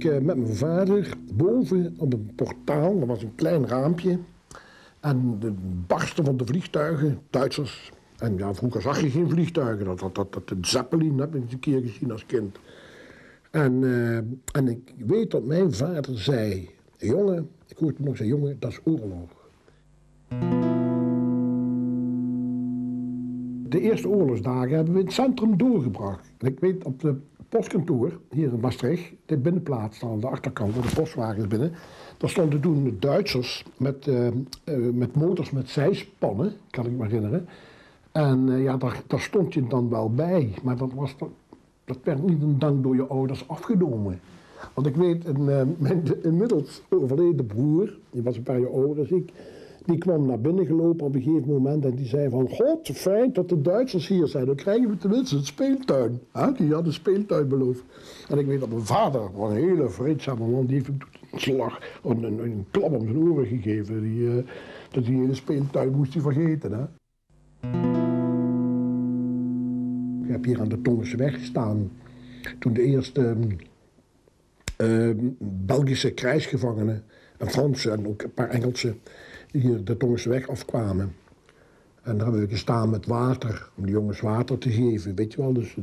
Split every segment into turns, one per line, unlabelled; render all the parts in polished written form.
met mijn vader boven op een portaal, er was een klein raampje. En de barsten van de vliegtuigen, Duitsers. En ja, vroeger zag je geen vliegtuigen. Dat Zeppelin heb ik eens een keer gezien als kind. En ik weet dat mijn vader zei, jongen, ik hoorde hem nog zeggen, jongen, dat is oorlog. De eerste oorlogsdagen hebben we in het centrum doorgebracht. En ik weet op de postkantoor, hier in Maastricht, de binnenplaats aan de achterkant, waar de postwagens binnen. Daar stonden toen de Duitsers met motors met zijspannen, kan ik me herinneren. En ja, daar stond je dan wel bij, maar dat werd niet een dank door je ouders afgenomen. Want ik weet, mijn inmiddels overleden broer, die was een paar jaar ouder dan ik, die kwam naar binnen gelopen op een gegeven moment en die zei van, god, fijn dat de Duitsers hier zijn, dan krijgen we tenminste een speeltuin. Die had een speeltuin beloofd. En ik weet dat mijn vader, een hele vreedzame man, die heeft hem een slag, een klap om zijn oren gegeven. Dat die hele speeltuin moest hij vergeten. Hè? Ik heb hier aan de Tongenseweg gestaan toen de eerste Belgische krijgsgevangenen, en Fransen en ook een paar Engelsen, hier de Tongenseweg afkwamen. En daar hebben we gestaan met water, om de jongens water te geven, weet je wel. Dus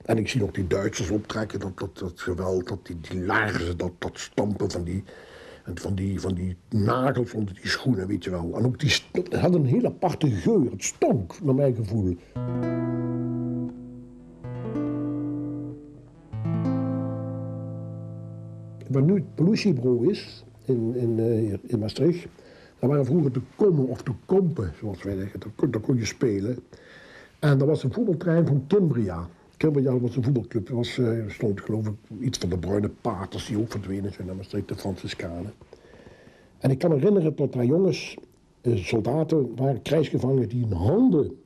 en ik zie ook die Duitsers optrekken, dat geweld, die laarzen, dat stampen van die nagels onder die schoenen, weet je wel. En ook het had een heel aparte geur, het stonk, naar mijn gevoel. Waar nu het politiebureau is, in Maastricht, daar waren vroeger de kommen of de kompen, zoals wij zeggen, daar kon je spelen. En dat was een voetbalterrein van Cimbria. Cimbria was een voetbalclub, er stond geloof ik iets van de Bruine Paters die ook verdwenen zijn naar Maastricht, de Franciscanen. En ik kan me herinneren dat daar jongens, soldaten waren, krijgsgevangenen, die hun handen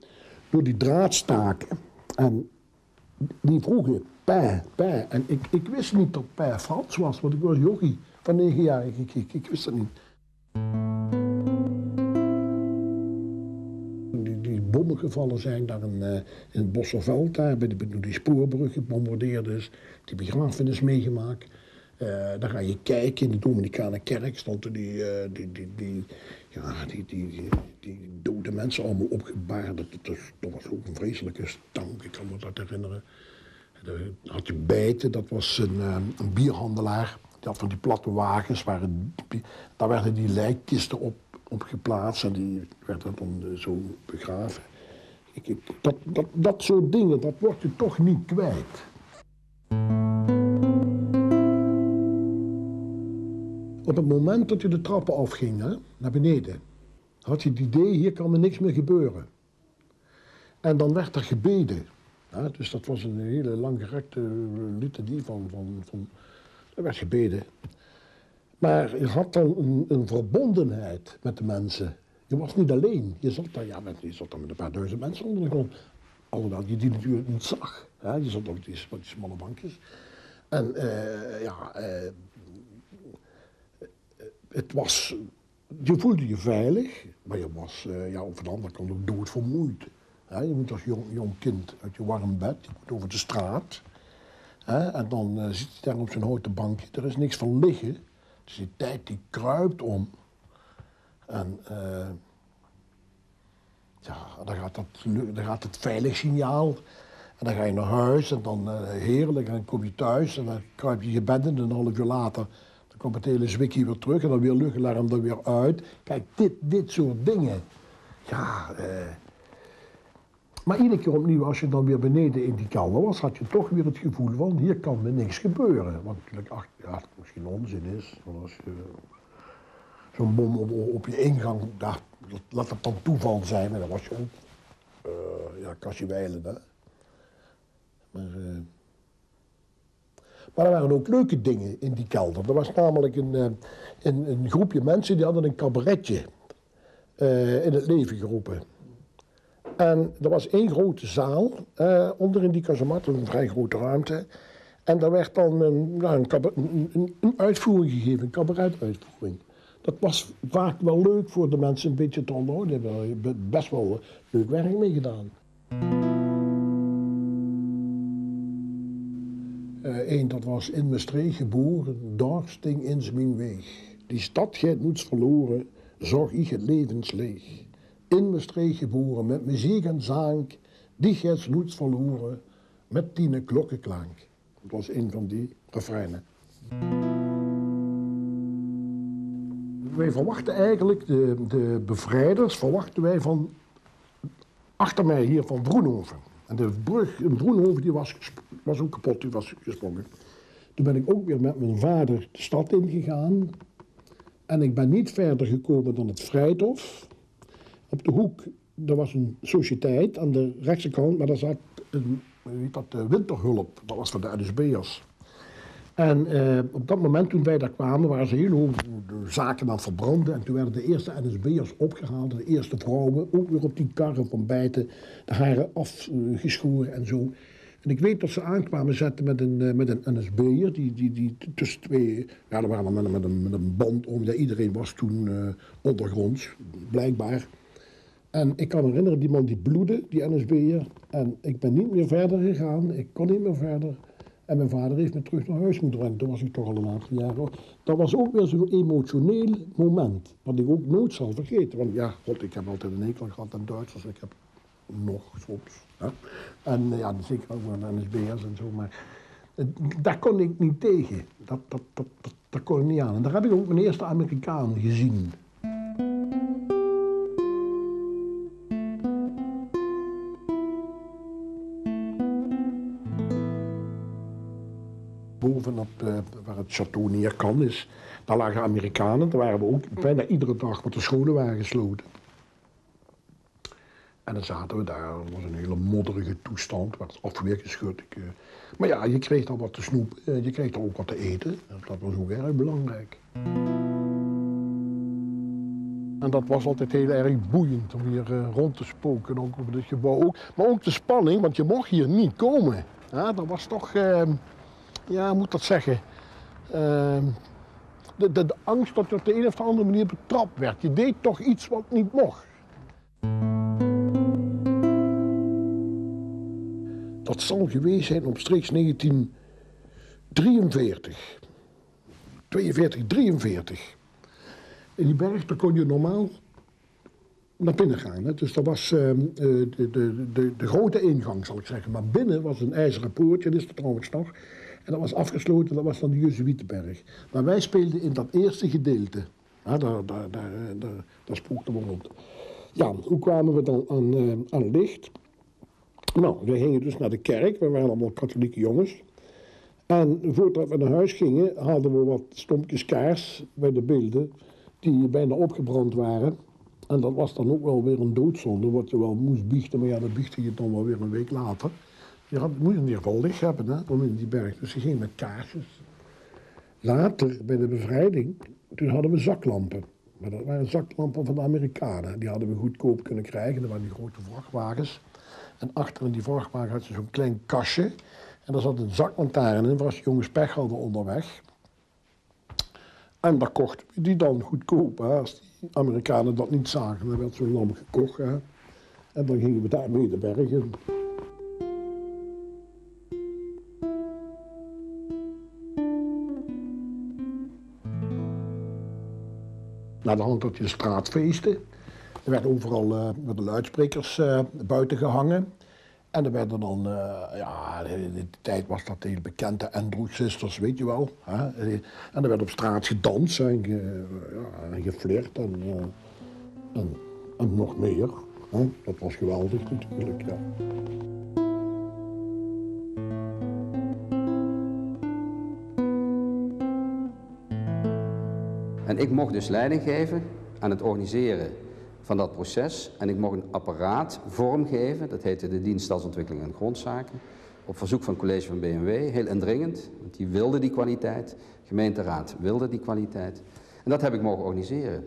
door die draad staken. En die vroegen, pijn. En ik wist niet dat pijn Frans was, want ik was jochie van 9 jaar. Ik wist dat niet. Die bommen gevallen zijn daar in het Bosserveld, daar bij die spoorbrug gebombardeerd is, die begrafenis meegemaakt. Dan ga je kijken, in de Dominicaanse kerk stonden die dode mensen allemaal opgebaard. Dat was ook een vreselijke stank, ik kan me dat herinneren. Dan had je Bijten, dat was een bierhandelaar. Die had van die platte wagens, daar werden die lijkkisten op geplaatst en die werden dan zo begraven. Dat soort dingen, dat word je toch niet kwijt. Op het moment dat je de trappen afging, naar beneden, had je het idee, hier kan er niks meer gebeuren. En dan werd er gebeden. Dus dat was een hele langgerekte litanie er werd gebeden. Maar je had dan een verbondenheid met de mensen. Je was niet alleen. Je zat daar met een paar duizend mensen onder de grond. Alhoewel je die natuurlijk niet zag. Je zat op die smalle bankjes. En je voelde je veilig, maar je was op de andere kant ook doodvermoeid. Je moet als jong kind uit je warm bed, je moet over de straat. En dan zit je daar op zo'n houten bankje, er is niks van liggen. Dus die tijd die kruipt om. En dan gaat het veilig signaal. En dan ga je naar huis en dan heerlijk, en dan kom je thuis en dan kruip je je bed in en een half uur later dan komt het hele zwikkie weer terug en dan weer luchtalarm er weer uit. Kijk, dit soort dingen. Maar iedere keer opnieuw, als je dan weer beneden in die kelder was, had je toch weer het gevoel van, hier kan me niks gebeuren. Wat natuurlijk misschien onzin is, want als je zo'n bom op je ingang, laat het dan toeval zijn, en dan was je ook, Kastje Weilen, hè. Maar er waren ook leuke dingen in die kelder. Er was namelijk een groepje mensen die hadden een cabaretje in het leven geroepen. En er was één grote zaal, onder in die kazemat, een vrij grote ruimte. En daar werd dan een uitvoering gegeven, een cabaretuitvoering. Dat was vaak wel leuk voor de mensen een beetje te onderhouden. Die hebben best wel leuk werk mee gedaan. Eén, dat was in Maastricht geboren, daar sting in mijn weg. Die stad gij nooit verloren, zag ik het levensleeg. In Maastricht geboren, met muziek en zang, die gij nooit verloren, met die klokkenklank. Dat was een van die refreinen. Wij verwachten eigenlijk, de bevrijders verwachten wij van, achter mij hier van Broenhoven. En de brug in Broenhoven die was ook kapot, die was gesprongen. Toen ben ik ook weer met mijn vader de stad ingegaan. En ik ben niet verder gekomen dan het Vrijthof. Op de hoek, er was een sociëteit aan de rechtse kant, maar daar zat een winterhulp. Dat was voor de NSB'ers. En op dat moment toen wij daar kwamen, waren ze heel hoog de zaken aan het verbranden. En toen werden de eerste NSB'ers opgehaald, de eerste vrouwen, ook weer op die karren van bijten, de haren afgeschoren en zo. En ik weet dat ze aankwamen zetten met een NSB'er, die tussen twee, ja, er waren met een band om, ja, iedereen was toen ondergronds, blijkbaar. En ik kan me herinneren, die man die bloedde, die NSB'er, en ik ben niet meer verder gegaan, ik kon niet meer verder. En mijn vader heeft me terug naar huis moeten brengen, toen was ik toch al een aantal jaar. Dat was ook weer zo'n emotioneel moment, wat ik ook nooit zal vergeten. Want ja, god, ik heb altijd een hekel gehad aan Duitsers, ik heb nog soms. Ja. En ja, zeker ook aan NSB'ers en zo, maar daar kon ik niet tegen. Dat kon ik niet aan. En daar heb ik ook mijn eerste Amerikaan gezien. Bovenop waar het Château Neerkan is, daar lagen Amerikanen. Daar waren we ook bijna iedere dag, want de scholen waren gesloten. En dan zaten we daar, dat was een hele modderige toestand, werd afweergeschud. Maar ja, je kreeg dan wat te snoepen, je kreeg dan ook wat te eten. Dat was ook erg belangrijk. En dat was altijd heel erg boeiend om hier rond te spoken, ook op dit gebouw. Ook, maar ook de spanning, want je mocht hier niet komen. Ja, dat was toch, ja, hoe moet dat zeggen? De angst dat je op de een of andere manier betrapt werd. Je deed toch iets wat niet mocht. Dat zal geweest zijn omstreeks 1943. 42, 43. In die berg, daar kon je normaal naar binnen gaan. Hè. Dus dat was de grote ingang, zal ik zeggen. Maar binnen was een ijzeren poortje, dat is er trouwens nog. En dat was afgesloten, dat was dan de Jezuïetenberg. Maar wij speelden in dat eerste gedeelte. Ja, daar spookten we rond. Ja, hoe kwamen we dan aan licht? Nou, we gingen dus naar de kerk, we waren allemaal katholieke jongens. En voordat we naar huis gingen, haalden we wat stompjes kaars bij de beelden, die bijna opgebrand waren. En dat was dan ook wel weer een doodzonde, wat je wel moest biechten, maar ja, dat biechtte je dan wel weer een week later. Je moet in ieder geval licht hebben, hè, om in die berg. Dus je ging met kaarsjes. Later, bij de bevrijding, toen hadden we zaklampen. Maar dat waren zaklampen van de Amerikanen. Die hadden we goedkoop kunnen krijgen, dat waren die grote vrachtwagens. En achter in die vrachtwagen had je zo'n klein kastje. En daar zat een zaklantaarn in, waar als jongens pech hadden onderweg. En daar kochten we die dan goedkoop. Hè. Als die Amerikanen dat niet zagen, dan werd zo'n lamp gekocht. Hè. En dan gingen we daarmee de berg in. Na de hand had je straatfeesten. Er werden overal met de luidsprekers buiten gehangen. En er werden dan, ja, in die tijd was dat heel bekend, de Andrew Sisters, weet je wel. Hè? En er werd op straat gedanst en geflirt en nog meer. Hè? Dat was geweldig natuurlijk, ja.
En ik mocht dus leiding geven aan het organiseren van dat proces. En ik mocht een apparaat vormgeven, dat heette de Dienst Stadsontwikkeling en Grondzaken. Op verzoek van het college van BMW, heel indringend, want die wilde die kwaliteit. De gemeenteraad wilde die kwaliteit. En dat heb ik mogen organiseren.